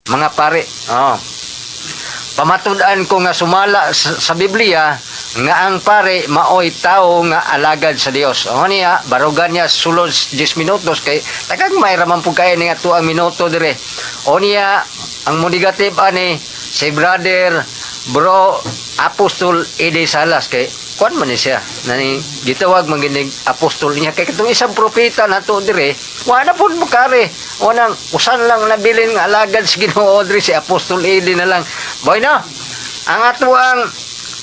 mga pare. Pamatud-an ko nga sumala sa Biblia nga ang pare maoy tao nga alagad sa Dios. Niya barugan niya sulod 10 minutos kay tagang may raman pud kay nga tuang minuto dire. Niya ang negative ani si brother bro Apostol Ede Salas kay kuan man ni siya nani gitawag maginig apostol niya kay katong isang propeta nato dire wala pud makare unang usan lang nabilin nga alagad sa Ginoo dire si Apostol Ede na lang boy na ang ato ang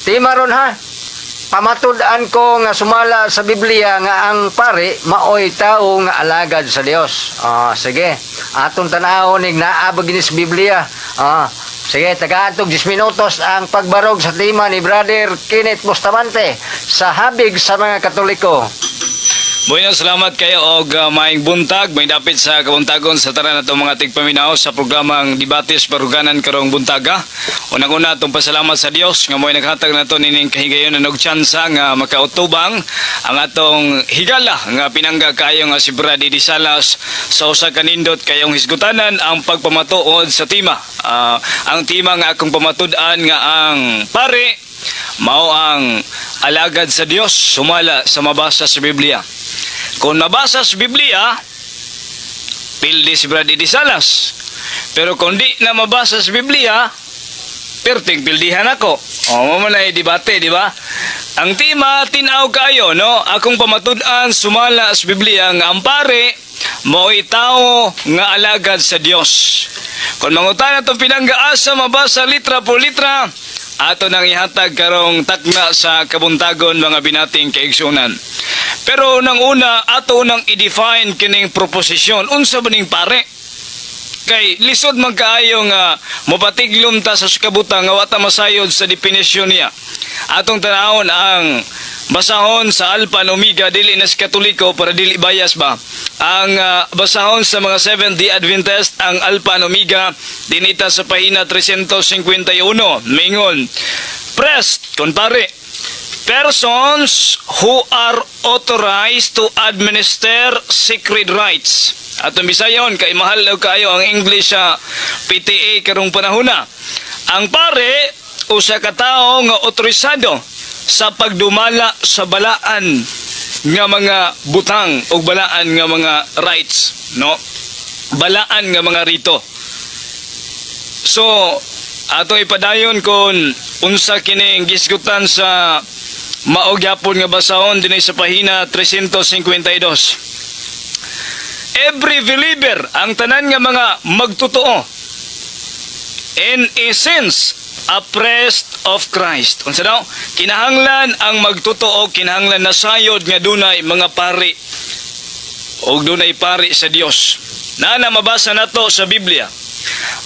tema ron ha pamatud-an ko nga sumala sa Biblia nga ang pare maoy tao nga alagad sa Dios. Sige atong tan-awon ning naabag ni sa Biblia. Sige, taga-antog 10 minutos ang pagbarog sa tema ni Brother Kenneth Bustamante sa habig sa mga Katoliko. Bueno, salamat kayo og maayong buntag. May dapit sa kabuntagon sa tanan natong mga tigpaminaw sa programang Debates Baruganan karong buntaga. Unang-una itong pasalamat sa Dios nga mo'y naghatag nato nining kahigayon na nagtsansa nga makautubang ang atong higala nga pinangga kayo nga si Brady Di Salas sa usa ka nindot kayong hisgutanan ang pagpamatuod sa tema. Ang tema nga akong pamatud-an nga ang pare mao ang alagad sa Dios sumala sa mabasa sa Biblia. Kung nabasa sa Biblia, pildi si Brady Di Salas. Pero kung di na mabasa sa Biblia, perting pildihan ako. Mamanay debate, di ba? Ang tema, tinaw kayo, no? Akong pamatud-an, sumala sa Biblia, nga ang pare, mo'y tao nga alagad sa Dios. Kung mangutan itong pinanggaasa, mabasa litra por litra, ato nang ihatag karong takna sa kabuntagon mga binating kaigsunan. Pero nang una, ato nang i-define kining proposisyon. Unsa ba ning pare? Kay lisod magkaayo nga mopatiglom ta sa kabuta nga wata masayod sa definisyon niya. Atong tanawon ang basahon sa Alpha and Omega dili na sa Katoliko para dili bias ba. Ang basahon sa mga Seventh-day Adventist ang Alpha and Omega dinita sa pahina 351 mingon. Prest kon pare persons who are authorized to administer sacred rites. Atong Bisayon kay mahal daw kayo ang English sa PTA karong panahona. Ang pare usa ka tawo nga otorisado sa pagdumala sa balaan nga mga butang o balaan nga mga rites, no? Balaan nga mga rito. So, ato ipadayon kon unsa kining gisgutan sa maogyapon nga basahon dinay sa pahina 352. Every believer, ang tanan nga mga magtotoo, in essence, a priest of Christ. Unsa daw? Kinahanglan ang magtotoo, kinahanglan na sayod nga dunay mga pari o dunay pari sa Dios. Na mabasa nato sa Biblia.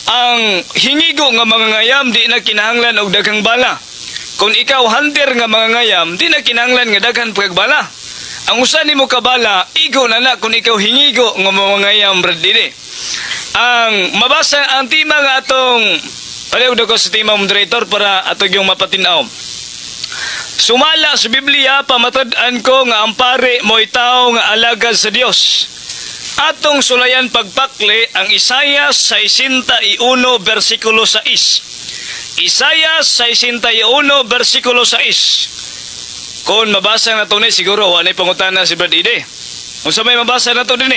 Ang hingigo nga mga ngayam di na kinahanglan og daghang bala. Kung ikaw hunter nga mga ngayam, di na kinahanglan nga daghan pagbala. Ang usa nimo kabala, igo na kung ikaw hingigo nga mga ngayam brad dili. Ang mabasa ang tema nga atong pareho ko sa tema moderator para atog yung mapatinaw. Sumala sa Biblia, pamatud-an ko nga ang pare mo'y tao nga alagad sa Dios. Atong sulayan pagpakli ang Isaiah 61 versikulo 6. Isaiah 61 versikulo 6. Kung mabasa na ito ni, siguro wala pangutana si Brad Ide. Kung sa may mabasa na ito din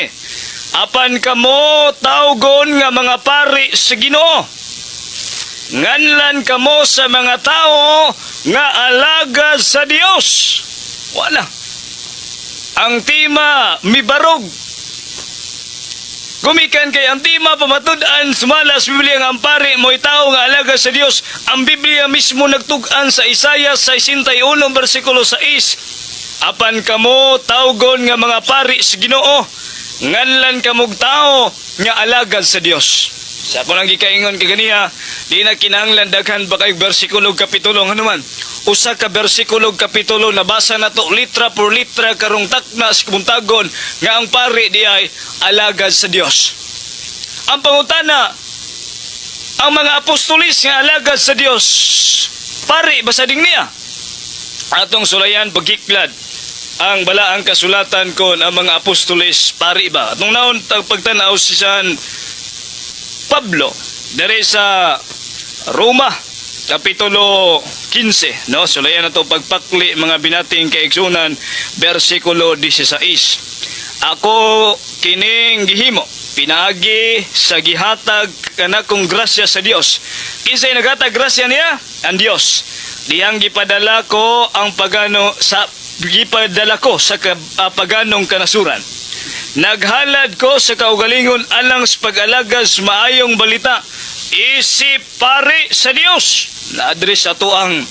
apan kamo tawgon nga mga pari sa Ginoo. Nganlan kamo sa mga tao nga alagad sa Dios. Wala. Ang tema mibarog. Gumikan kay ang tema pamatud-an sumala sa Biblia nga ang pare mo'y tao nga alagad sa Dios. Ang Biblia mismo nagtug-an sa Isaiah 61 versikulo 6. Apan kamo tawgon nga mga pari sa Ginoo, nganlan kamog tao nga alagad sa Dios. Sa po nang gikaingon kaganiya, di na kinahanglan daghan pa kay bersikulo kapitulo nganuman. Usa ka bersikulo kapitulo nabasa na to litra por litra karong takna sa kabuntagon nga ang pari di ay alagad sa Dios. Ang pangutana, ang mga apostolis nga alagad sa Dios, pari basa ding niya. Atong sulayan pagkiklad ang balaang kasulatan kon ang mga apostolis pari ba. Atong naon pagtanaw si San Pablo dere sa Roma Kapitulo 15, no? Sulayan na to pagpakli mga binating kaigsunan, versikulo 16. Ako kining gihimo, pinaagi sa gihatag kanakong grasya sa Dios. Kinsay naghatag grasya niya? Ang Dios. Diyang gipadala ko sa paganong kanasuran. Naghalad ko sa kaugalingon alang sa pag-alagas maayong balita. Isip pare sa Dios. Na-address ato ang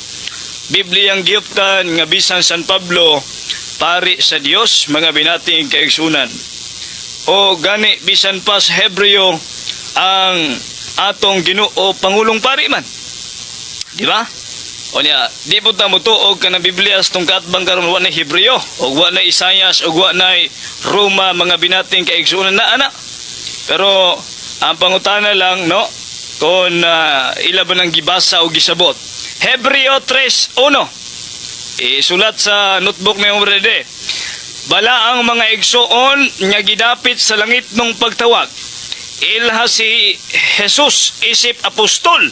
Bibliyang giuptan nga bisan San Pablo, pare sa Dios, mga binating kaigsunan. O gani bisan pa sa Hebreo ang atong Ginoo pangulong pari man. Di ba? O niya, di po ta mutuog ka na Biblia sa tong kaatbang karon wa na Hebreo, o wa na Isayas, o wa na Roma, mga binating kaigsunan na ana. Pero ang pangutana lang, no, kung ilaban ang gibasa o gisabot. Hebreo 3:1. Isulat sa notebook na yung brede. Bala ang mga igsoon nga gidapit sa langit nung pagtawag. Ilha si Jesus isip apostol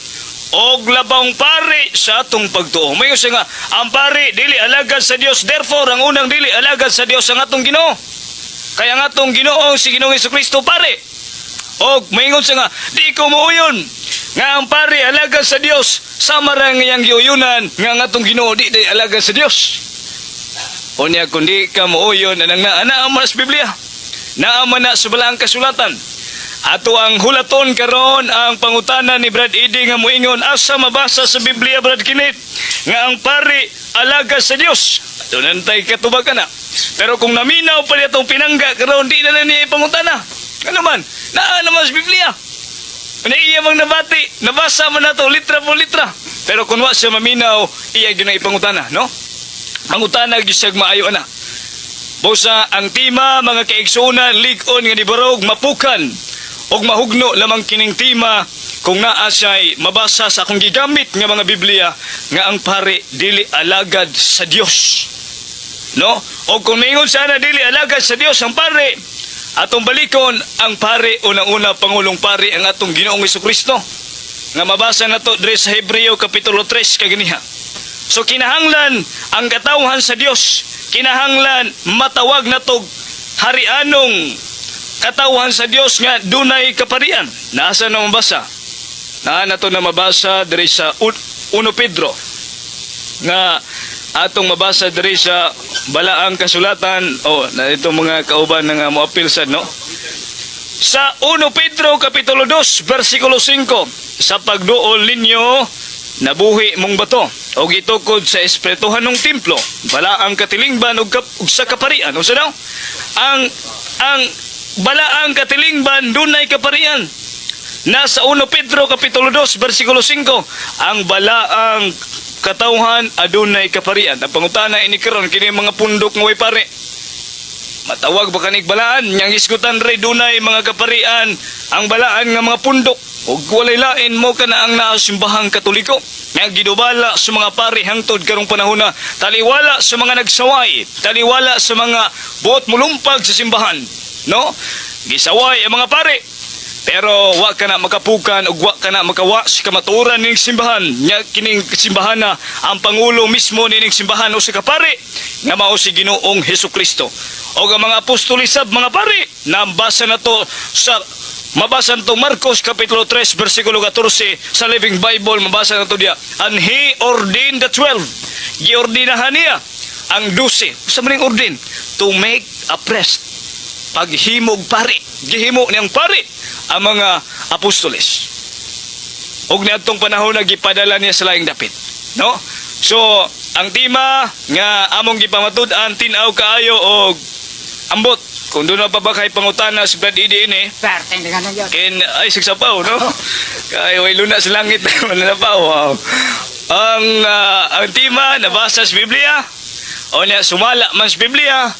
og labang pare sa atong pagtuo. Mayo siya nga, ang pare dili alagad sa Dios, therefore ang unang dili alagad sa Dios ang atong Ginoo. Kaya ang atong Ginoo si Ginoong Jesucristo pare. Og maingon siya nga, di ko muuyon nga ang pare alagad sa Dios, sama ra ngayang giuyunan nga ang atong Ginoo di alagad sa Dios. Unya kundi ka muuyon anang naa man sa Biblia. Naa man na sa balaang kasulatan. Ato ang hulaton karon ang pangutana ni Brad Eddy nga moingon asa mabasa sa Biblia Brad Kinit nga ang pari alagad sa Dios. Ato nantay katubag kana. Pero kung naminaw pa itong pinangga karon di na niya pangutana. Ano man? Naa naman sa Biblia. Iya mang nabati, nabasa man nato litra po litra. Pero kung wa siya maminaw, iya gyud na ipangutana, no? Pangutana gisag maayo ana. Bosa ang tima mga kaigsunan lig-on nga nibarog mapukan og mahugno lamang kining tima kung naa siya'y mabasa sa akong gigamit nga mga Biblia nga ang pare dili alagad sa Dios. No? O kung maingon sana dili alagad sa Dios ang pare, atong balikon ang pare unang-una pangulong pare ang atong Ginoong Jesucristo nga mabasa nato diri sa Hebreo Kapitulo 3 kaganiha. So kinahanglan ang katawhan sa Dios, kinahanglan matawag natog harianong katawhan sa Dios nga dunay kaparian. Nasa na mabasa? Nato na mabasa diri sa 1 Pedro nga atong mabasa diri sa balaang kasulatan na itong mga kauban nga moapil sad, no? Sa 1 Pedro Kapitulo 2 versikulo 5, sa pagduol ninyo nabuhi mong bato o gitukod sa espirituhan ng templo balaang katilingban ug sa kaparian. O sa daw ang balaang katilingban dunay kaparian. Nasa 1 Pedro Kapitulo 2 versikulo 5, ang balaang katawhan adunay kaparian. Ang pangutana ini karon kini mga pundok nga way pare. Matawag ba kanig balaan nyang isgutan re dunay mga kaparian ang balaan nga mga pundok ug walay lain mo kana ang naasimbahang Katoliko nga gidubala sa mga pare hangtod karong panahon na taliwala sa mga nagsaway, taliwala sa mga buot mulumpag sa simbahan, no? Gisaway ang mga pare. Pero wa ka na makapukan ug wa ka na makawa sa kamatuoran ning simbahan. Nya kining simbahan na ang pangulo mismo ning simbahan o sa kapare nga mao si Ginoong Hesukristo. O ang mga apostol sab mga pare nambasa na to sa mabasa to Marcos Kapitulo 3 versikulo 14 sa Living Bible, mabasa na to dia. And he ordained the 12. Giordinahan niya ang 12. Sa maning ordin to make a priest. Paghimog pare, gihimo niyang pare ang mga apostoles. Og niadtong panahon na gipadala niya sa laing dapit, no? So ang tema nga among gipamatud-an tinaw kaayo og ambot kung doon na pa ba kay pangutana si Brad Eddy ini ay sigsapaw, no? Kay way luna sa langit manalapaw. Wow. Ang tema nabasa sa Biblia o niya sumala man sa Biblia,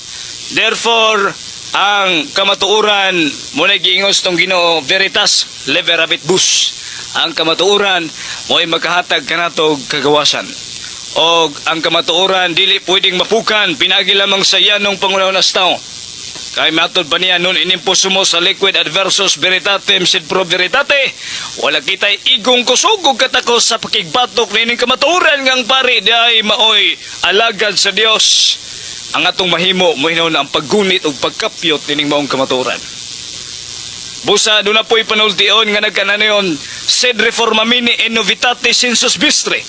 therefore ang kamatuoran mo na giingos tong Ginoo veritas leverabit bus. Ang kamatuoran mo ay makahatag kanatog kagawasan. Og ang kamatuoran dili pwedeng mapukan pinagi lamang sa yanong pangunahon as tao. Kay matod pa niya nun inimposumo sa liquid adversus veritatem sed pro veritate. Wala kita'y igong kusugog katakos sa pakigbatok nining kamaturan ngang pari di ay maoy alagad sa Dios. Ang atong mahimo mohinaw na ang paggunit ug pagkapyot nining maong kamaturan. Busa doon na po'y panultion nga nagkananayon sed reformamini e novitate sensus bistre.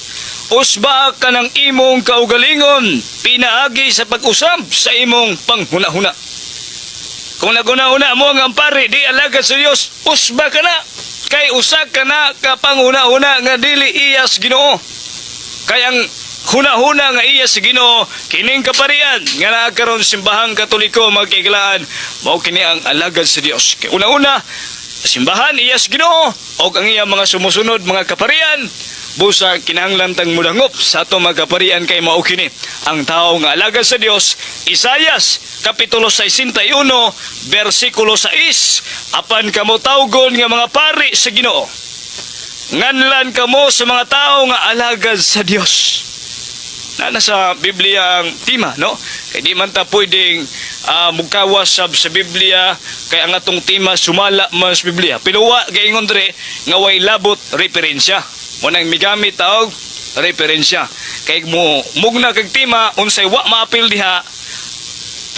Usba ka ng imong kaugalingon pinaagi sa pag-usab sa imong panghuna-huna. Kung naguna-una mo ang pari, di alagad sa Diyos, usba ka na. Kay usa ka na kapanguna-una nga dili iyas Ginoo. Kay ang huna-huna nga iyas Ginoo, kining kaparian nga nagkaroon simbahang Katoliko magkaigalaan, mao kini ang alagad sa Dios. Kay una-una, simbahan iyas Ginoo o ang iyang mga sumusunod mga kaparian, busa kinahanglan tang mudangop sa ato mga kaparian kay mao kini ang tao nga alagad sa Dios. Isayas kapitulo 61 bersikulo 6, apan kamo tawgon nga mga pari sa Ginoo, nganlan kamo sa mga tao nga alagad sa Dios. Na nasa Biblia ang tema, no? Kay di man ta pwedeng mugkawas sab sa Biblia kay ang atong tema sumala mas Biblia. Piluwa kay ingon dre nga way labot referensya. Mo nang migamit og referensya. Kay mo mugna kag tema unsay wa maapil diha,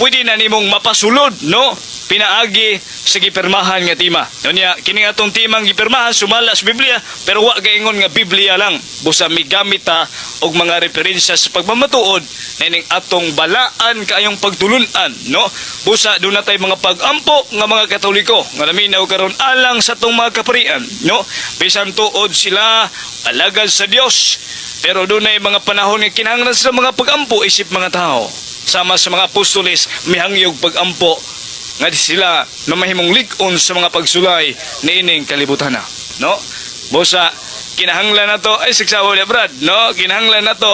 pwede na nimong mapasulod, no? Pinaagi sa gipirmahan nga tema. Unya kini atong timang gipirmahan sumala sa Biblia pero wa gaingon nga Biblia lang. Busa migamit ta og mga referensya sa pagmamatuod nining atong balaan kaayong pagtulunan, no? Busa do na tay mga pagampo nga mga Katoliko nga laminaw karon alang sa tong mga kaparian, no? Bisan tuod sila alagad sa Dios pero dunay mga panahon nga kinahanglan sa mga pagampo isip mga tao. Sama sa mga apostoles mihangyog pagampo nga di sila na mahimong lig-on sa mga pagsulay niining kalibutan na, no? Busa kinahanglan nato ay siksawa ni Brad, no? Kinahanglan nato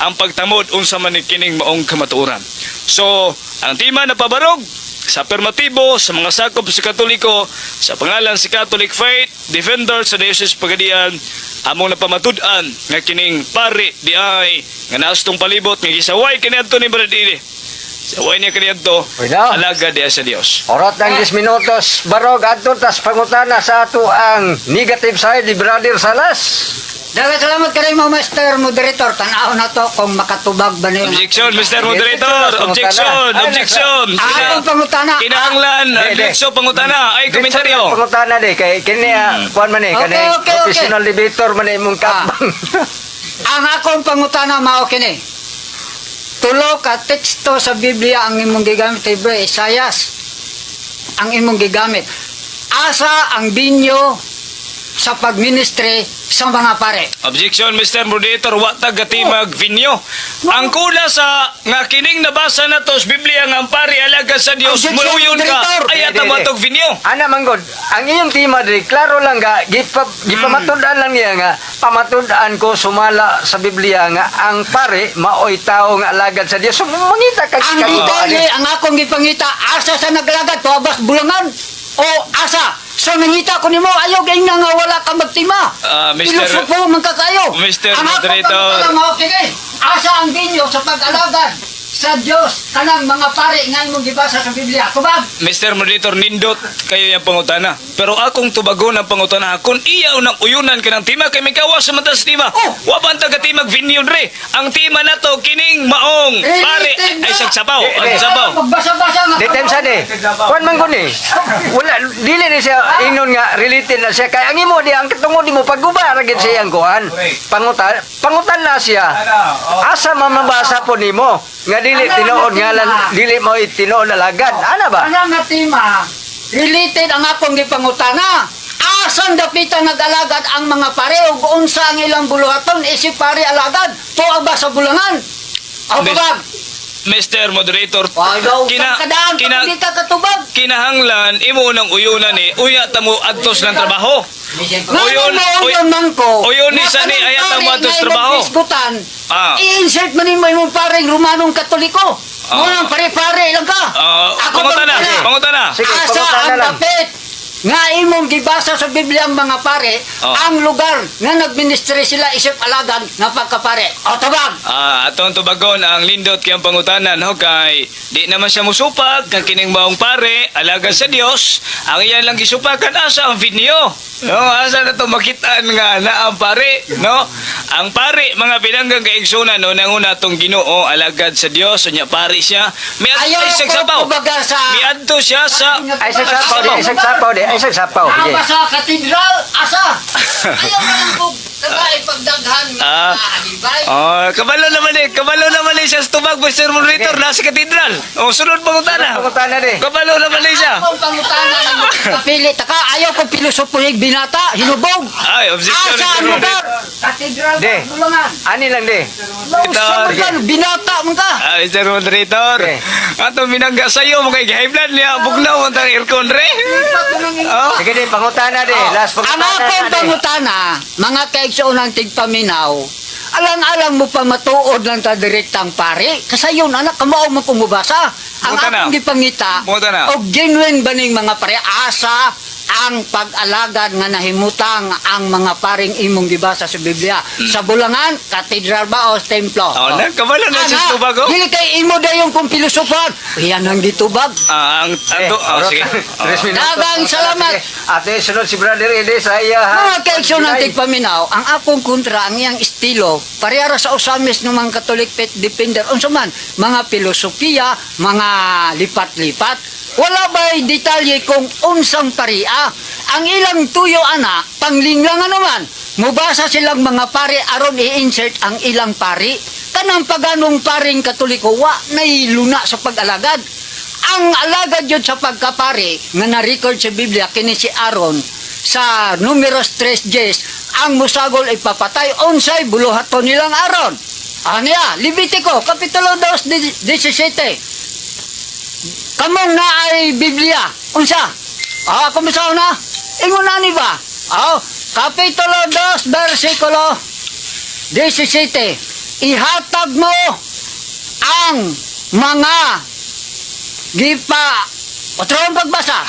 ang pagtamod unsa man ni kining maong kamatuoran. So ang tema na pabarog sa permatibo sa mga sakop sa Katoliko sa pangalan si Catholic Faith Defender sa Diocese Pagadian, among napamatud-an nga kining pari di ay nga naastong palibot nga gisaway kaniadto ni Brad Ili. Saway niya kaniadto Wala. alaga diya sa Dios. Orot ng 10 minutos, barog adto tas pangutana sa ato ang negative side ni Brother Salas. Dagat salamat kayo mo, Mr. Moderator. Tanaw na to kung makatubag ba na yun. Objection, Mr. Moderator. Objection, objection. Atong pangutana. Kinahanglan, objection, pangutana. Ay, komentaryo. Pangutana di kay kini kuan man ni Okay, kani okay. professional debater man ni imong kapang. Ang akong pangutana mao kini. Tulo ka teksto sa Biblia ang imong gigamit, Hebre, Isayas. Ang imong gigamit. Asa ang binyo sa pagministry sa mga pare. Objection, Mr. Moderator. Wa tagatimag vinyo. Ang kuna sa nga kining nabasa na to sa Biblia nga ang pari alaga sa Dios. Objection, Muluyon ka. Moderator. Ay, atamatog vinyo. Ana manggod, ang iyong tema di klaro lang ga gipamatudan lang niya nga pamatudan ko sumala sa Biblia nga ang pare maoy tao nga alagad sa Dios. So, mangita kag Ang detalye, ang akong gipangita, asa sa naglagad, tuabas bulangan, o asa, sa nangita ko nimo, ayaw gayong nga wala ka magtima. Mr. Pilosopo man ka kayo. Mr. Ang akong Moderator. pangutana mao kini, asa ang binyo sa pag-alagad sa Dios kanang mga pare nga imong gibasa sa Biblia. Kubag, Mr. Moderator, nindot kayo yung pangutana. Pero akong tubagon ang pangutana. Kung iya unang uyunan ka ng tima, kay may kawas sa matas tima. Oh. Wapan taga-timag vinyo re. Ang tima na to, kining maong pare. Ay, sagsabaw. Ang sabaw. magbasa-basa nga. Detem sa di. Kuan man ko ni. Wala dili ni siya ingnon nga related na siya kay ang imo di ang katungod mo pagguba ra gid siya ang kuan. Pangutan na siya. Asa mamabasa po nimo nga dili tinuod ngalan dili mo itinuod alagad. Ana ba? Ana nga tima, related ang akong gipangutana. Asan dapitan nag-alagad ang mga pare ug unsa ang ilang buluhaton isip pare alagad tuwa ba sa bulangan? O Miss- kubag, Mr. Moderator, ayaw kadaan pag hindi ka katubag. kinahanglan, imo unang uyunan ni, uya tamo adtos ng trabaho. Ngayon mo yun man ko. Uyon ni sa ni, ayat ang matos trabaho. Ah. I-insert mo ni mo yung pareng Romanong Katoliko. Mo nang pare-pare lang ka. Pangutana, pangutana. Sige, Asa pangutana ang lang. dapit nga imong gibasa sa Biblia ang mga pare, Oh. ang lugar nga nagministry sila isip alagad nga pagkapare. O tubag. Atong tubagon ang lindot kayang pangutanan ho kay di naman siya musupag kang kining maong pare alaga sa Dios ang iyan lang gisupakan asa ang video no asa na to makitaan nga na ang pare no ang pare mga pinanggang kaigsunan no nanguna tong Ginoo alagad sa Dios unya pare siya may Ayaw adto ko sabaw tubaga sa miadto siya sa Ay, isang sapaw di, isang sapaw di, ay, isang sapaw. Sige. Aba sa katedral, asa? Ayaw ka lang po kagay pagdaghan nga alibay. kabalo naman siya sa tubag Mr. Monitor nasa katedral o sunod pangutana Pangutana di. kabalo naman siya Akong pangutana ng kapili. Taka, ayaw ko pilosopuhig binata, hinubog. ay objection Asa ang lugar? Katedral Di. ba? Bulangan. Ani lang di. Sa mga binata mo ka. Mr. Moderator, Okay. ato minangga sa'yo, mga high blood niya, bugnaw ang aircon, re. Oh. Sige di, pangutana di. Last Ang pangutana akong di. pangutana, mga kaigsoonang tigpaminaw, alang-alang mo pa matuod lang ta direktang pare. Kasi yun, anak, kamao mo kumubasa. Ang Buta na. akong gipangita, Buta na. o genuine ba ning mga pare, asa ang pag-alagad nga nahimutang ang mga paring imong gibasa sa Biblia. Sa Bulangan, katedral ba o templo? Oh, kabalo na siya sa tubag, oh. Dili kay imo dayon kung pilosofan. Yan ang gitubag. Ang sige. Tres minutos. Dagang salamat. Sige. Ate, sunod si Brother Ede sa iya. ha? Mga kaigsoon ng Ay, tigpaminaw, ang akong kontra, ang iyang estilo, parehara sa usamis ng mga Catholic faith defender, unsa man, mga filosofiya, mga lipat-lipat, wala ba'y detalye kung unsang paria. Ang ilang tuyo ana, panglinglangan naman, mubasa silang mga pare aron i-insert ang ilang pari. Kanang paganong paring Katoliko, wa nailuna sa pag-alagad. Ang alagad yun sa pagkapare nga na-record sa Biblia kini si Aaron sa numeros 3 Jes ang musagol ay papatay unsay buluhaton nilang Aaron. Aniya, Levitico kapitulo 2:17. Kamong na ay Biblia. Unsa? Kung misaw na? Ingon na ni ba? Kapitulo 2 versikulo 17. Ihatag mo ang mga gipa otron pagbasa.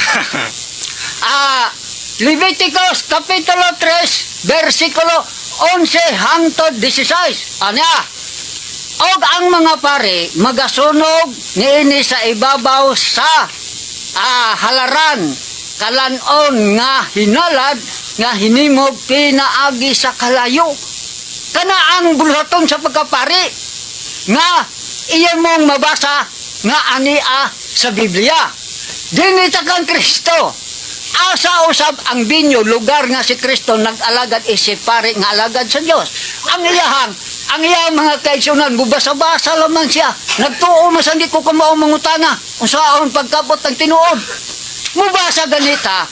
Leviticus kapitulo 3 versikulo 11 hangtod 16. Anya? Og ang mga pare magasunog niini sa ibabaw sa halaran kalanon nga hinalad nga hinimog pinaagi sa kalayo. Kana ang buluhaton sa pagkapari nga iya mong mabasa nga ania sa Biblia. Dinita kang Kristo. Asa usab ang binyo lugar nga si Kristo nag-alagad isip pare nga alagad sa Dios. Ang iyang mga kaigsunan bubasa-basa lamang siya. Nagtuo man sandi ko kamao mangutana. Unsaon pagkabot ng tinuod. Mubasa ganita.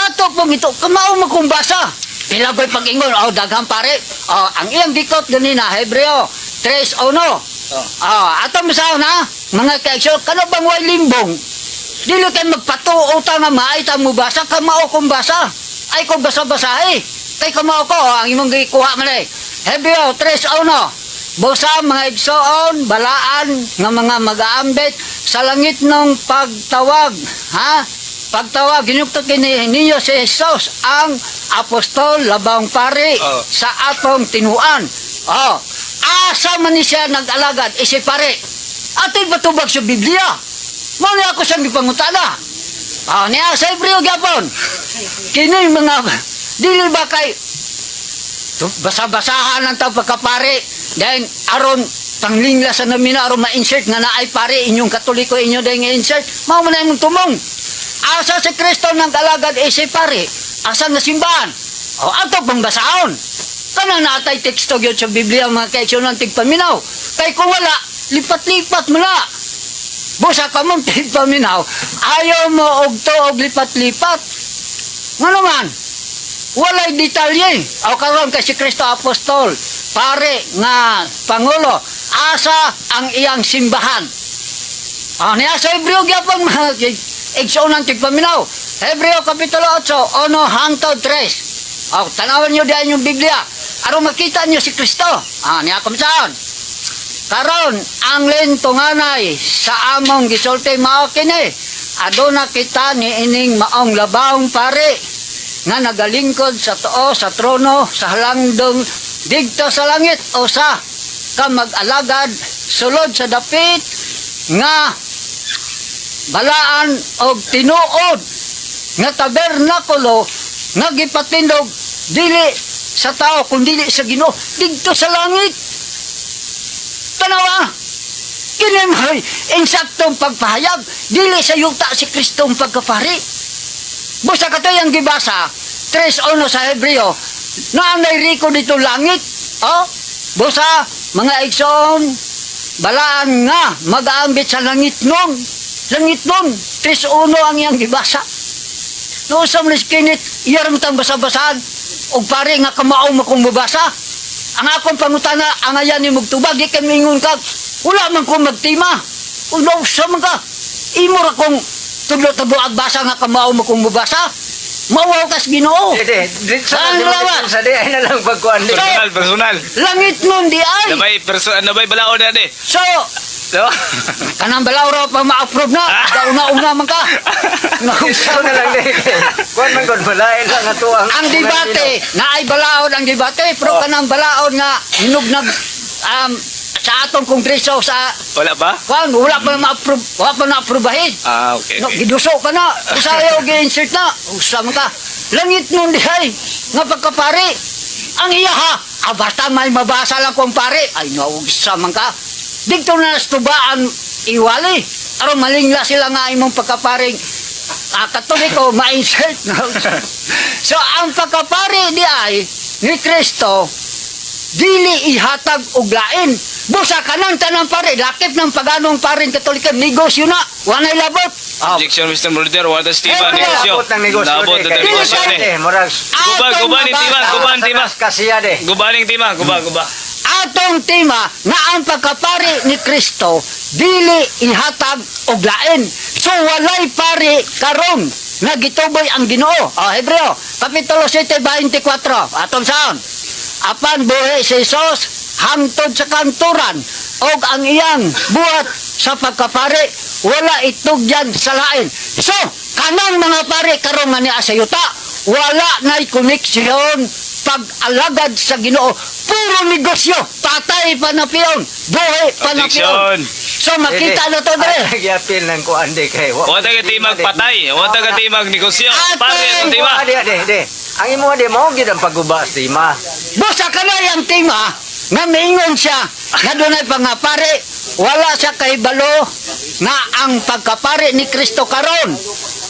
Ato pong ito kamao makumbasa. Pila ko'y pag-ingon daghang pare. Ang iyang dikot ganina Hebreo 3:1. Ato misaw na mga kaigsunan kano bang way limbong. Dili kay magpatuo ta nga maita mo basa kamao kung basa. Ay kung basa-basahi. Kay kamao ko ang imong gikuha man eh. Hebreo 3:1. Busa mga igsoon, balaan nga mga mag-aambit sa langit ng pagtawag. Pagtawag, ginuktot kini niyo si Jesus ang apostol labang pare sa atong tinuan. Asa man ni siya nag-alagad, isi pare. Atin batubag sa Biblia. Muna ako siyang ipangutana. Niya sa Hebreo gyapon. Kini mga, dili ba kay basa-basahan ang tao pagkapare. Then, aron panglinglasan namin aron ma-insert nga naay pare inyong Katoliko inyo dahil nga-insert. Mao man na imong tumong. Asa si Kristo ng kalagad si pare. Asa nga simbahan. Ato pang basahon. Kana natay teksto gyud sa Biblia mga kaigsunan tigpaminaw. Kay kung wala, lipat-lipat mo na. Busa ka mong tigpaminaw. Ayaw mo og to og lipat-lipat. Nga naman, walay detalye. Karon kay si Kristo apostol, pare nga pangulo, asa ang iyang simbahan. Niya sa Hebreo gyapon mga igsunan tigpaminaw. Hebreo kapitulo 8, 1 hangtod 3. Tanawan niyo diyan yung Biblia. Aron makita niyo si Kristo. Niya kumsaan. Karon ang lintunganay sa among gisulti mao kini aduna kita ni ining maong labawng pare nga nagalingkod sa tuo sa trono sa halangdong digto sa langit o sa ka mag-alagad sulod sa dapit nga balaan og tinuod nga tabernakulo nga gipatindog dili sa tao kundi sa Ginoo digto sa langit. Tanawa kinimhay insaktong pagpahayag dili sa yuta si Kristong pagkapari. Busa katoy ang gibasa 3:1 sa Hebreo na anay riko dito langit. Oh, busa mga igsoon balaan nga mag-aambit sa langit nun 3:1 ang iyang gibasa. No sa miskinit iyaram tang basa-basahan og pare nga kamao mo kung mabasa. Ang akong pangutana ang ayan ni mugtubag di kay mingon ka wala man ko magtima. Uno sa man ka imo ra kong tudlo-tudlo ag basa nga kamao mo kung mabasa. Mawaw kas Ginoo. Sa Ang lawas. sa di ay na lang pagkuan di. Personal. Langit nun di ay. Nabay balaod na di. So, No? kanang balaw raw pa ma-approve na. Una man ka. Gusto na lang di. Kuan man gud balain lang ato Ang debate, na ay balaod ang debate, pero kanang balaod nga hinugnag sa atong kongreso sa Wala ba? wala pa ma-approve, wala pa na-approvehin. Okay. No, giduso ka na, usayaw gi-insert na, usam ka. Langit nun dihay, nga pagkapare, ang iya ha, basta may mabasa lang kong pare, ay naugsa man ka. Dito na nastubaan iwali, aron malingla sila nga imong pagkaparing katoliko ma-insert. No? So ang pagkapare di ay ni Kristo, dili ihatag og lain. Busa kanang tanang pare, lakip ng paganong paring katoliko, negosyo na, wanay labot. Objection, Mr. Mulder. What is Tima? Eh, Negosyo. Labot ng negosyo. Labot ng negosyo ni. Murag Guban ni Tima. Guban Tima. Kasiya de. Gubaning Tima. Guba. Atong tema na ang pagkapari ni Kristo dili ihatag og lain. So walay pari karon nga gituboy ang Ginoo. Hebreo kapitulo 7:24. Atong saon. Apan buhi si Jesus hangtod sa kanturan og ang iyang buhat sa pagkapari wala itugyan sa lain. So kanang mga pare karon nga niya sa yuta wala na'y koneksyon pag-alagad sa Ginoo. Puro negosyo. Patay pa na piyon. Buhay pa na piyon. Objection. So makita na to dre. Nagyapil ng kuan di kay. Wata ka timag patay. Wata ka timag negosyo. Ate, Pare ang Tima. Di. Ang imo di mo gid ang pagguba sa Tima. Busa ka na yung tema nga maingon siya nga dunay pangapare wala siya kahibalo nga ang pagkapare ni Kristo karon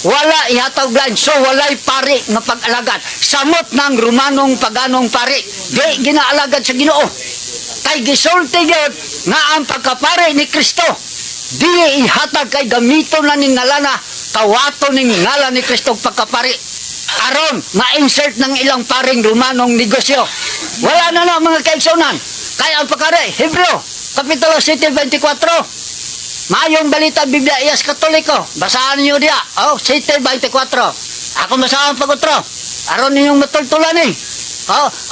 wala ihatag lan so walay pare nga pag-alagad samot ng Romanong paganong pare di ginaalagad sa Ginoo kay gisulti gyud nga ang pagkapare ni Kristo dili ihatag kay gamiton na ning ngalana kawato ning ngalan ni Kristo pagkapare aron ma-insert ng ilang paring Romanong negosyo. Wala na mga kaigsunan. Kaya ang pagkari, Hebreo, Kapitulo 7:24. Mayong balita Biblia iyas Katoliko. Basahan niyo diya. 7:24. Ako basahan pagutro. Aron ninyong matultulan eh.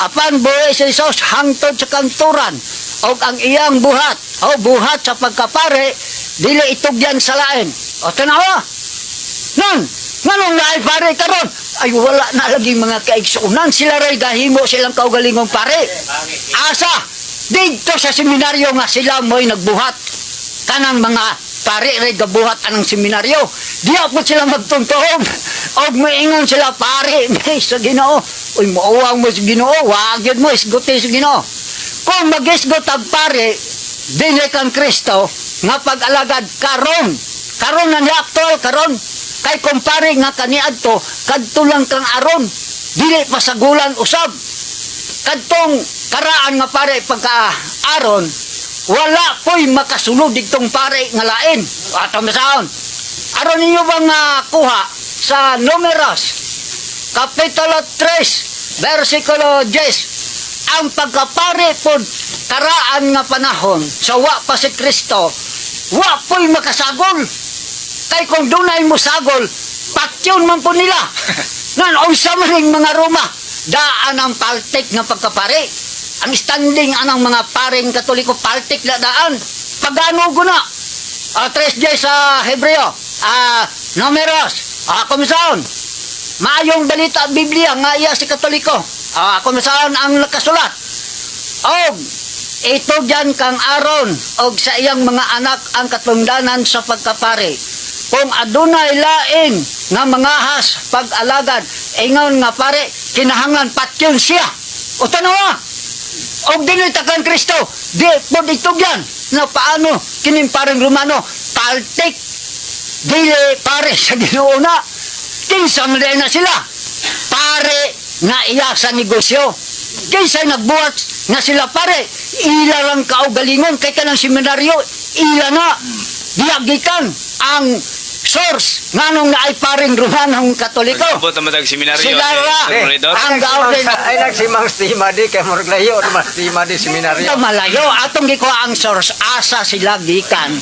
Apan buhay si Jesus hangtod sa kanturan. O ang iyang buhat. Buhat sa pagkapare, dili itugyan sa lain. Tanawa. Nun, nganong naay pare karon? Ay wala na lagi mga kaigsunan sila ray gahimo silang kaugalingong pare. Asa dito sa seminaryo nga sila mo'y nagbuhat. Kanang mga pare ray gabuhat anang seminaryo. Diya po sila magtuntuhog. Og maingon sila pare, may sa Ginoo. Uy mauwang mo sa Ginoo, wag yun mo isguti sa Ginoo. Kung mag-isgot ang pare, dinhi kang Kristo nga pag-alagad karon na ni aktual karon kay kumpare nga kaniadto kadto lang kang aron dili pasagulan usab kadtong karaan nga pare pagka aron wala po'y makasulod digtong pare nga lain ato masaon aron ninyo bang kuha sa Numeros Kapitulo 3 versikulo 10 ang pagkapare pod karaan nga panahon sa wa pa si Kristo wa po'y makasagol kay kung dunay mo sagol, patyon man po nila. Nan unsa man ning mga Roma, daan ang paltik nga pagkapare. Ang standing anang mga paring Katoliko paltik na daan. Pagano guna. 3 sa Hebreo. Numeros. Ako misaon. Maayong balita Biblia nga iya si Katoliko. Ako misaon ang nakasulat. Og ito dyan kang Aaron og sa iyang mga anak ang katungdanan sa pagkapari. Kung adunay lain nga mga has pag-alagad, ingon nga pare, kinahanglan patyon siya. O tanawa, og dili takan Kristo, di po dito yan, na paano kining parang Romano, paltik, dili pare sa Ginoo na, kinsa man na sila, pare nga iya sa negosyo, kinsa nagbuhat nga sila pare, ila lang kaugalingon, kay kanang seminaryo, ila na, diagikan ang source nganong na ay paring Romanong Katoliko. Abot naman tag seminaryo. Sila ra, Monitor. ang gaorden Ay nagsimang stima di kay murag layo naman stima di seminaryo. ito malayo atong gikuha ang source asa sila gikan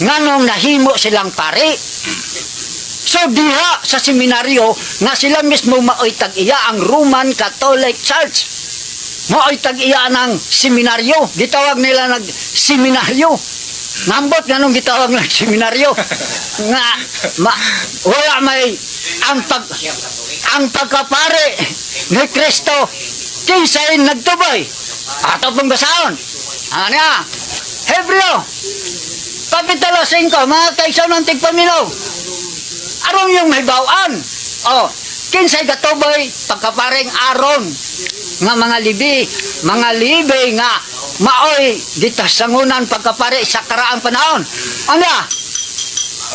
nganong nahimo silang pare. So diha sa seminaryo nga sila mismo maoy tag-iya ang Roman Catholic Church. Maoy tag-iya ng seminaryo. Gitawag nila nag seminaryo. Nambot nga nung gitawag ng seminaryo nga wala may ang pagkapare ni Kristo kinsay nagtubay ato pong basaon ano Hebreo Kapitulo 5 mga kaisaw ng tigpaminaw aron yung may bawaan kinsay gatubay pagkaparing Aaron nga mga libi nga maoy gitasangunan pagkapare sa karaang panahon. Ano?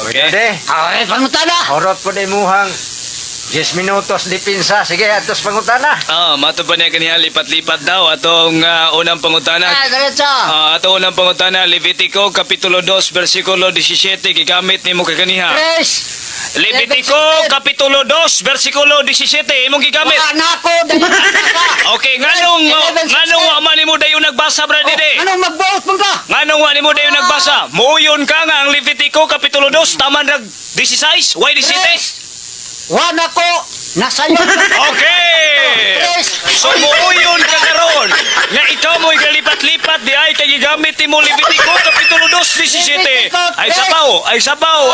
Okay. Okay, pangutana. Orot po di muhang 10 minutos di pinsa. Sige, atos pangutana. Mato pa niya kaniya lipat-lipat daw atong unang pangutana. Diretso. Ato unang pangutana Levitico Kapitulo 2 versikulo 17 gigamit nimo kay kaniha. Tres. Levitico Kapitulo 2 versikulo 17 imong gigamit. Wala na ako. Okay, nganong wa man nimo dayon nagbasa bra dide? Anong magbuot mo ka? Nganong wa nimo dayon nagbasa? Muyon ka nga ang Levitico Kapitulo 2 taman rag 16, why 17? Wala ko. Nasayo. Okay! So muuyon ka karon nga ikaw mo'y galipat-lipat di ay kay gigamit mo Levitico Kapitulo 2, 17. Ay sabaw.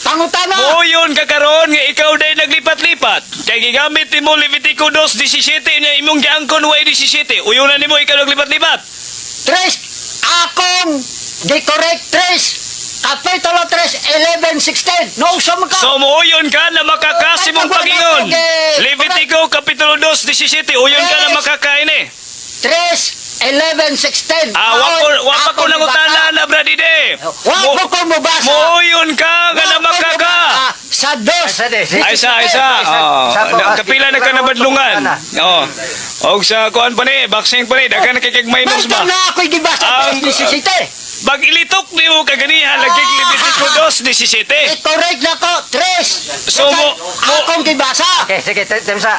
Pangutana. Muuyon ka karon nga ikaw day naglipat-lipat. Kay gigamit mo Levitico 2, 17 nya imong giangkon way 17. Uyunan nimo ikaw naglipat-lipat. Tres. Akong di-correct tres. Kapitulo 3, 11, 16. No, sama ka. So muuyon ka na makakasi mong pagingon. Levitico Kapitulo 2, 17. Uyon ka na makakain eh. 3, 11, 16. Wapa ko nangutana na bradide. Wapa ko mo basa. Muuyon ka nga na makaka. Sa dos. Ay sa. Kapila na ka na badlungan. Og sa kuan pa ni, boxing pa ni, dagan kay minus ba? Basta na ako'y gibasa. Ang- 17. Bag ilitok ni mo kaganihan lagig Levitico 2, 17. I-correct na ko. 3. So, akong gibasa. Okay, sige, temsa.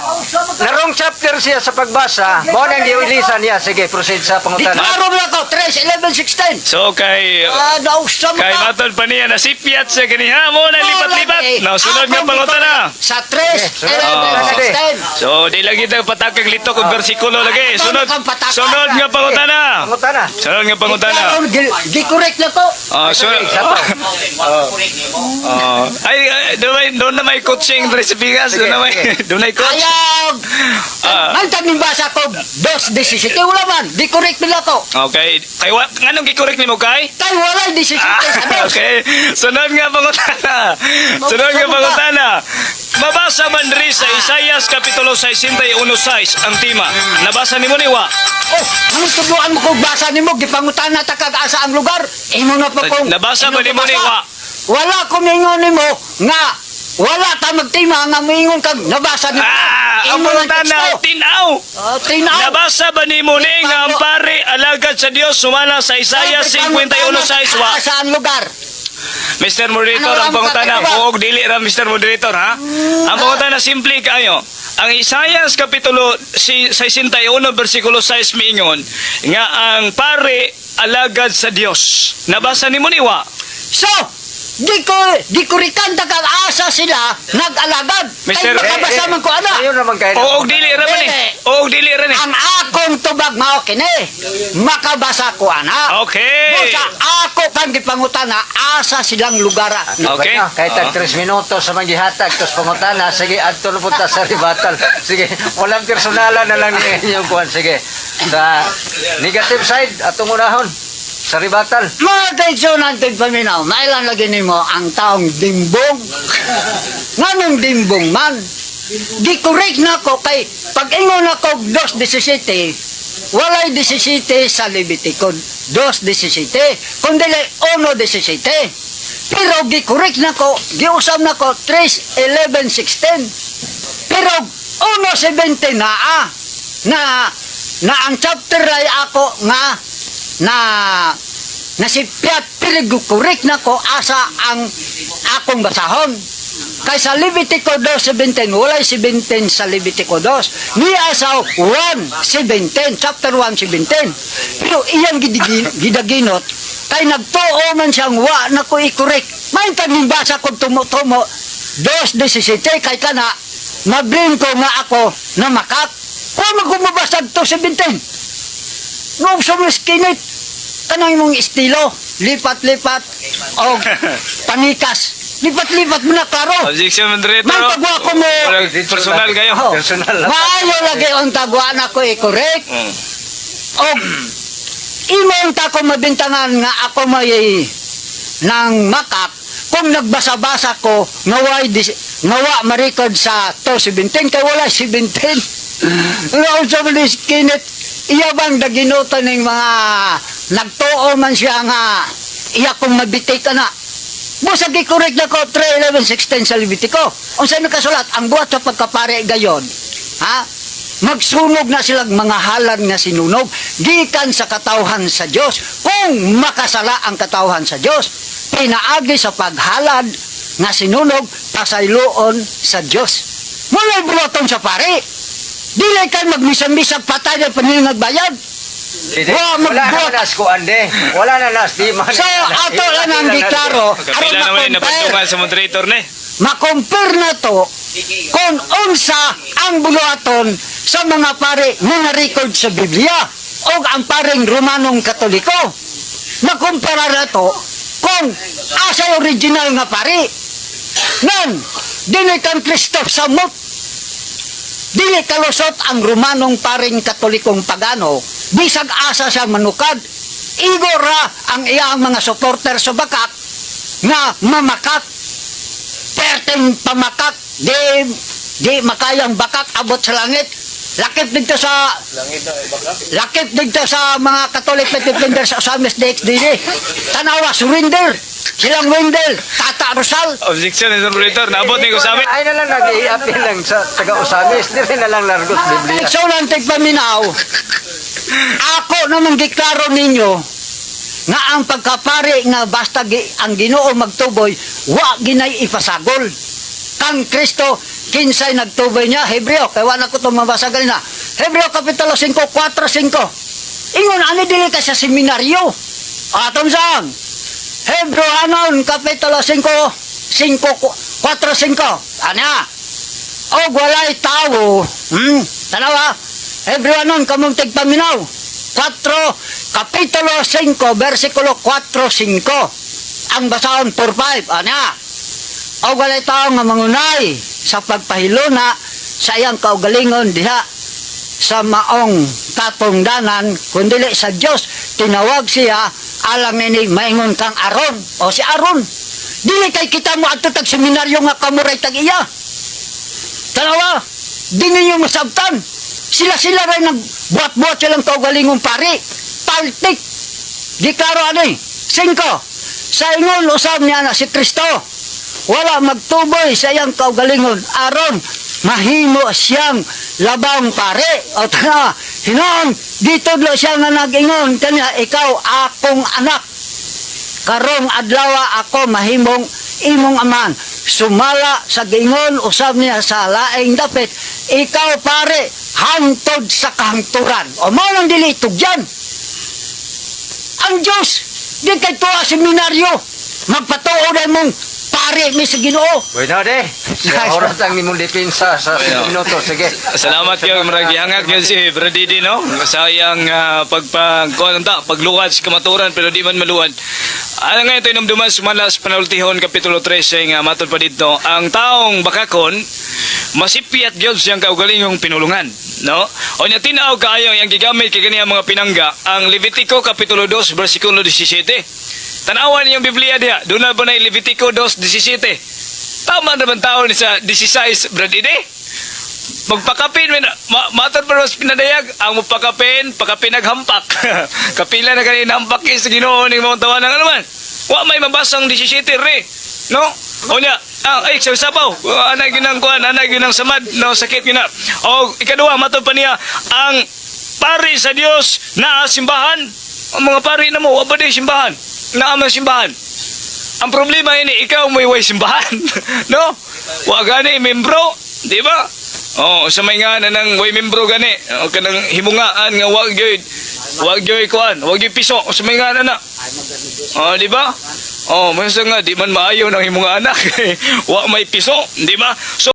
Narong chapter siya sa pagbasa. Mo nang giulisan niya. Sige, proceed sa pangutana. Diklaro na ko. 3, 11, 16. So kay Nausam kay ka. matod pa niya nasipyat sa ganiha mo na lipat-lipat. No, sunod nga pangutana. Sa 3, 11, 16. So, di lagi tayo patakag litok og bersikulo lagi. Sunod nga pangutana. Pangutana. Sunod nga pangutana. Di-correct na ko. Sunod. Doon na may coaching recipigas. Doon na may coach. Ayaw. Mantag ng basa ko. 2, 17. Wala man. Di-correct nila ko. Okay. Kay nganong gikorek nimo kay? Kay wala 17 sa dos. Okay. Sunod nga pangutana. Mabasa man diri sa Isaias Kapitulo 61:6 ang tema. Nabasa nimo ni wa? Anong tubuan mo kung basa ni mo? Gipangutan na takag-asa ang lugar. Imo na po kung... Nabasa ba ni mo ni wa? Wala ko mingon ni mo nga wala ta magtima nga mingon kag nabasa ni mo. Ang pangutana, tinaw. Tinaw. Nabasa ba ni mo ni nga ang pare alagad sa Dios sumala sa Isaias 51:6 wa? Sa ang lugar. Mr. Moderator, Ano ang ang pangutana, kakaiba? huwag dili ra Mr. Moderator, ha? Ang pangutana, simple kayo. Ang Isaias Kapitulo 61, versikulo 6, mingon, nga ang pare alagad sa Dios. Nabasa ni mo ni wa? So, di ko rikan takag-asa sila nag-alagad. Mr. Kay makabasa man ko ana. Ayun naman kayo. Huwag dili ra man eh. Huwag dili ra ni. Ang akong tuba Murag mao kini. Makabasa ko ana. Okay. Busa ako kang gipangutana asa silang lugara. Okay. Kahit tag 3 minutos sa maghihatag, tapos pangutana, sige, adto na punta sa ribatal. Sige, walang personalan na lang niya yung kuhan. Sige, sa negative side, atong unahon, sa ribatal. Mga tayo ng tigpaminaw, nailan lagi nimo ang taong dimbong. Nganong dimbong man? Di-correct na ko kay pag ingon ako 2:17, walay 17 sa Levitico 2:17, kundi 1:17. Pero gi-correct na ko, giusam na ko 3:11-16. Pero 1:17 na ang chapter ay ako na si Piat pero correct na ko asa ang akong basahon. Kay sa Levitico 2:17, walay 17 sa Levitico 2. Niya sa 1:17, chapter 1:17. Pero iyang gidaginot, kay nagtuo man siyang wa na ko i-correct. May tanibasa ko tumo-tumo, 2:17, kay kana, mabring ko nga ako na makak. Kung magumabasag 2:17, no, sumiskinit, kanang mong estilo, lipat-lipat, o panikas. Lipat-lipat mo na, klaro. Objection, moderator. Man, tagwa ko mo. Personal kayo. Oh, Personal lang. maayo lagi ang tagwa na ko i-correct. Mm. O, imong ta ko mabintangan nga ako may nang makak, kung nagbasa-basa ko, nawa ma-record sa 2:17, kay wala 17. Ngayon sa malis kinit, iya bang daginutan ng mga nagtuo man siya nga, iya kong mabitay ka na. Busa gi-correct na ko 3:11-16 sa Levitico. Kung saan nakasulat, ang buhat sa pagkapare gayon, ha? Magsunog na silang mga halad na sinunog gikan sa katawhan sa Dios. Kung makasala ang katawhan sa Dios, pinaagi sa paghalad nga sinunog pasayloon sa Dios. Mulay buloton sa pare. Dili kay magmisag-misag patay ng paninagbayad. Wala na nas ko ande. Wala na nas di man. So, ato lang ang diklaro, Kapila naman yung napadungan sa moderator na makompare na to kung unsa ang buluaton sa mga pare nga na-record sa Biblia o ang paring Romanong Katoliko. Makumpara na to kung asa original nga pare. Nan, dili kang Kristof samot. Dili kalusot ang Romanong paring Katolikong pagano, bisag asa siya manukad. Igora ang iyang mga supporter sa bakak nga mamakak. Perteng pamakak, di makayang bakak abot sa langit. Lakip dito sa mga Katolik na defender sa Osamis DXDD. Tanawa, surrender. Silang Wendell, Tata Rosal. Objection, Mr. Moderator. Naabot niyo sa amin. Ay na lang nag-i-appeal lang sa taga-Usamis. Di na lang largos Biblia. So lang tigpaminaw, ako naman giklaro ninyo nga ang pagkapari nga basta ang Ginoo magtuboy, wa ginay ipasagol. Kang Kristo, kinsay nagtuboy niya, Hebreo, kaya wala ko itong mabasagal na. Hebreo Kapitulo 5, 4-5. Ingon, ano dili ka sa seminaryo? Atong saan? Hebreo anon, Kapitulo 5, 4-5. Ano? O walay tao. Tanawa, Hebreo anon, kamong tigpaminaw. 4, Kapitulo 5, versikulo 4-5. Ang basahon 4-5. Ano? O walay tao nga mangunay sa pagpahiluna sa iyang kaugalingon diha sa maong katungdanan kundili sa Dios tinawag siya alang ini maingon kang Aron o si Aron dili kay kita mo adto tag seminaryo nga kamuray tag iya tanawa di ninyo masabtan sila rin nagbuat-buat silang kaugalingong pari paltik di klaro ani 5 sa ingon usab niya na si Kristo wala magtuboy sa iyang kaugalingon aron mahimo siyang labang pare o tana hinon dito lo siya nga nag-ingon kanya ikaw akong anak karong adlaw ako mahimong imong aman sumala sa gingon usab niya sa laing dapit ikaw pare hantod sa kahangturan o mao nang dili tugyan ang Dios di kay tuwa seminaryo magpatuo na mong pare mi sa Ginoo. Bueno, de. Sa oras ang imong depensa sa 5 minuto. Sige. Salamat kayo, marag gihangak yun si Bradidi, no? Sayang pagluwad sa kamaturan pero di man maluwad. Ano nga ito inumduman sumalas panultihon Kapitulo 13 nga matod pa dito, ang taong bakakon masipiat gyud siyang kaugalingong pinulungan, no? O nya tinaw kaayo yang gigamit kay kaniya mga pinangga ang Levitico Kapitulo 2 bersikulo 17. Tanawan niyong Biblia diha, doon na ba na Levitico 2:17? Tama naman taon sa 16, Bradidi. Magpakapin, matod pa rin pinadayag, ang pakapin naghampak. Kapila na kanina hampak sa Ginoo ng mga tawanan nga naman. Wa may mabasang 17 re, no? O niya, ay, sabaw, anay ginang kuan, anay ginang samad, no, sakit gina. O ikaduha, matod pa niya, ang pari sa Dios na simbahan. Ang mga pari na mo, wa ba di simbahan? Naamang simbahan. Ang problema ini, ikaw may way simbahan, no? Wa gani membro, di ba? Oh, sa may nga na nang way membro gani, o kanang himungaan nga wag gyud kuan, wag gyud piso, o sa may nga na. Oh, di ba? Oh, masa nga di man maayo nang himungaan anak. Wa may piso, di ba? So